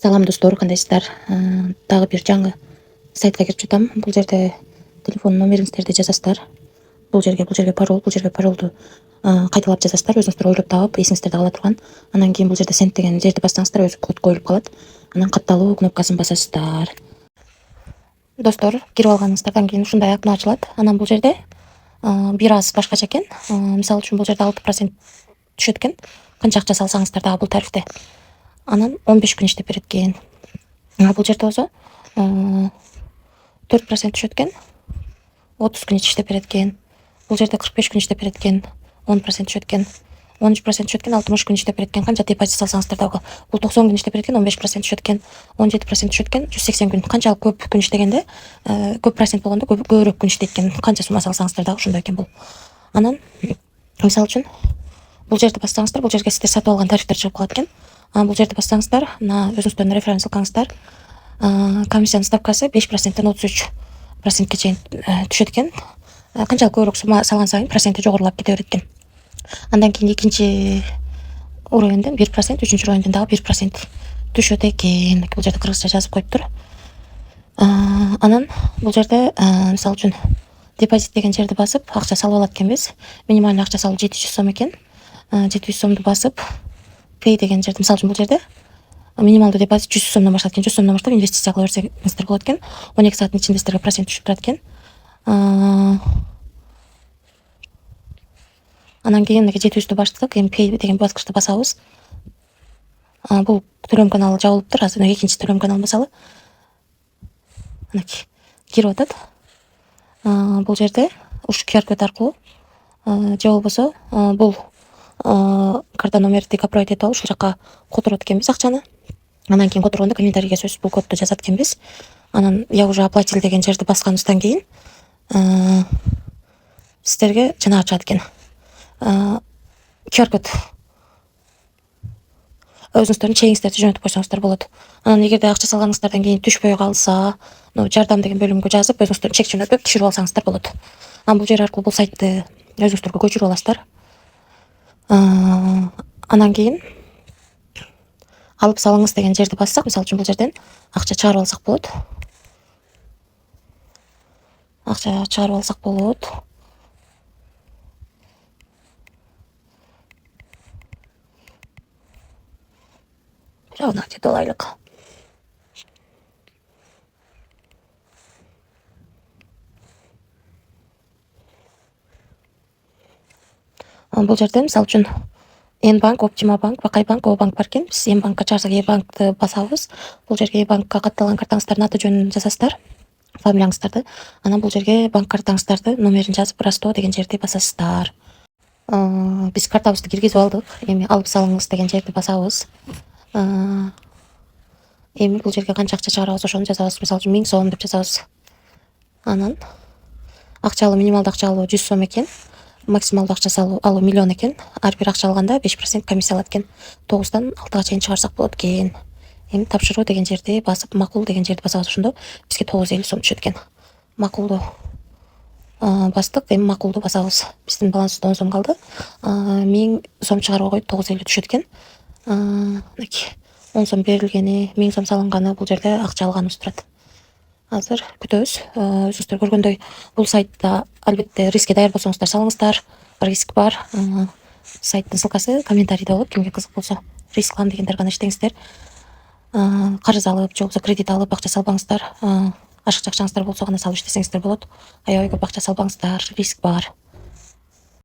Салам достор, кандайсыздар? Дагы бир жаңы сайтка кирип жатам. Бул жерде телефон номериңиздерди жазасыздар. Бул жерге паролду кайталап жазасыздар. Өзүңүздөр ойлоп таап, эсиңиздерде кала турган. Анан кийин бул жерде send деген жерди бассаңыздар, өзү код коюлуп калат. Анан катталуу кнопкасын басасыздар. Достор, кирип алганыңыздардан кийин ушундай окно ачылат. Анан бул жерде бир аз башкача экен. Мисалы үчүн бул жерде 6% түшөт экен. Канча акча салсаңыздар дагы бул тарифте. Анан 15 күн иштеп берет экен. Бул жерде болсо 4% түшөт экен. 30 күн иштеп берет экен. Бул жерде 45 күн иштеп берет экен. 10% түшөт экен. 13% түшөт экен. 60 күн иштеп берет экен. Канча депозит салсаңыздар дагы. Бул 90 күн иштеп берет экен. 15% түшөт экен. 17% түшөт экен. 180 күн. Канчалык көп күн иштегенде, көп процент болгондо көбүрөөк күн иштейт экен. Канча сумма салсаңыздар дагы ошондой экен бул. Анан мисалы үчүн бул жерди бассаңыздар, бул жерге сиздер сатып алган тарифтер чыгып калат экен. Бул жерди бассаңыздар, мына өзүңүздөрдүн референс ссылкаңыздар, комиссиянын ставкасы 5%тен 33%ке чейин түшөт экен. Канчалык көбүрөөк сумма салган сайын проценти жогорулап кете берет экен. Андан кийин экинчи уровеньден 1%, үчүнчү уровеньден дагы 1% түшөт экен. Бул жерде кыргызча жазып коюптур. Анан бул жерде мисалы үчүн депозит деген жерди басып акча салып алат экенбиз. Минимальный акча салуу 700 сом экен. 700 сомду басып pay деген жерде, мисалы үчүн бул жерде минималдуу депозит 100 сомдон башталат экен. 100 сомдон баштап инвестиция кыла берсеңиздер болот экен. 12 сааттын ичинде сиздерге процент түшүп турат экен. Анан кийин 700дү баштык, эми pay деген баскычты басабыз. Бул төлөм каналы жабылыптыр. Азыр экинчи төлөм каналы басалы. Анакей кирип атат. Бул жерде ушу QR код аркылуу же болбосо бул карта номерди копировать этип алып ушул жака которот экенбиз акчаны. Анан кийин которгондо комментарийге сөзсүз бул кодду жазат экенбиз. Анан я уже оплатил деген жерди басканыбыздан кийин сиздерге жанагы чыгат экен. QR код өзүңүздөрдүн чегиңиздерди жөнөтүп койсоңуздар болот. Анан эгерде акча салганыңыздардан кийин түшпөй калса, жардам деген бөлүмгө жазып өзүңүздөрдүн чек жөнөтүп түшүрүп алсаңыздар болот. Бул жер аркылуу бул сайтты өзүңүздөргө көчүрүп аласыздар. Анан кийин алып салыңыз деген жерди бассак, мисалы үчүн бул жерден акча чыгарып алсак болот. Акча чыгарып алсак болот. Жана жетип алайлык. Бул жерде мисалы үчүн N-банк, Optima банк, Бакай банк, О банк бар экен. Биз N-банкка чыгарсак E-банкты басабыз. Бул жерге E-банкка катталган картаңыздардын аты жөнүн жазасыздар, фамилияңыздарды. Анан бул жерге банк картаңыздарды номерин жазып Ростов деген жерди басасыздар. Биз картабызды киргизип алдык. Эми алып салыңыз деген жерди басабыз. Эми бул жерге канча акча чыгарабыз ошону жазабыз. Мисалы үчүн 1000 сом деп жазабыз. Анан акча минималдуу акча алуу 100 сом экен. Максималдуу акча алуу 1 миллион экен. Ар бир акча алганда 5% комиссия алат экен. 9-дан 6-га чейин чыгарсак болот экен. Эми тапшыруу деген жерди басып, макул деген жерди басабыз. Ошондо бизге 950 сом түшөт экен. Макулду бастык, эми макулду басабыз. Биздин балансыбызда 10 сом калды. 1000 сом чыгарууга коюп 950 түшөт экен. 10 сом берилгени, 1000 сом салынганы, бул жерде акча алганыбыз турат. Азыр күтөбүз. Өзүңүздөр көргөндөй бул сайтта албетте рискке даяр болсоңуздар салыңыздар. Риск бар. Сайттын ссылкасы комментарийде болот. Кимге кызык болсо, рисклан дегендер гана иштеңиздер. Карыз алып, же болбосо кредит алып акча салбаңыздар. Ашыкча акчаңыздар болсо гана салып иштесеңиздер болот. Аябай көп акча салбаңыздар. Риск бар.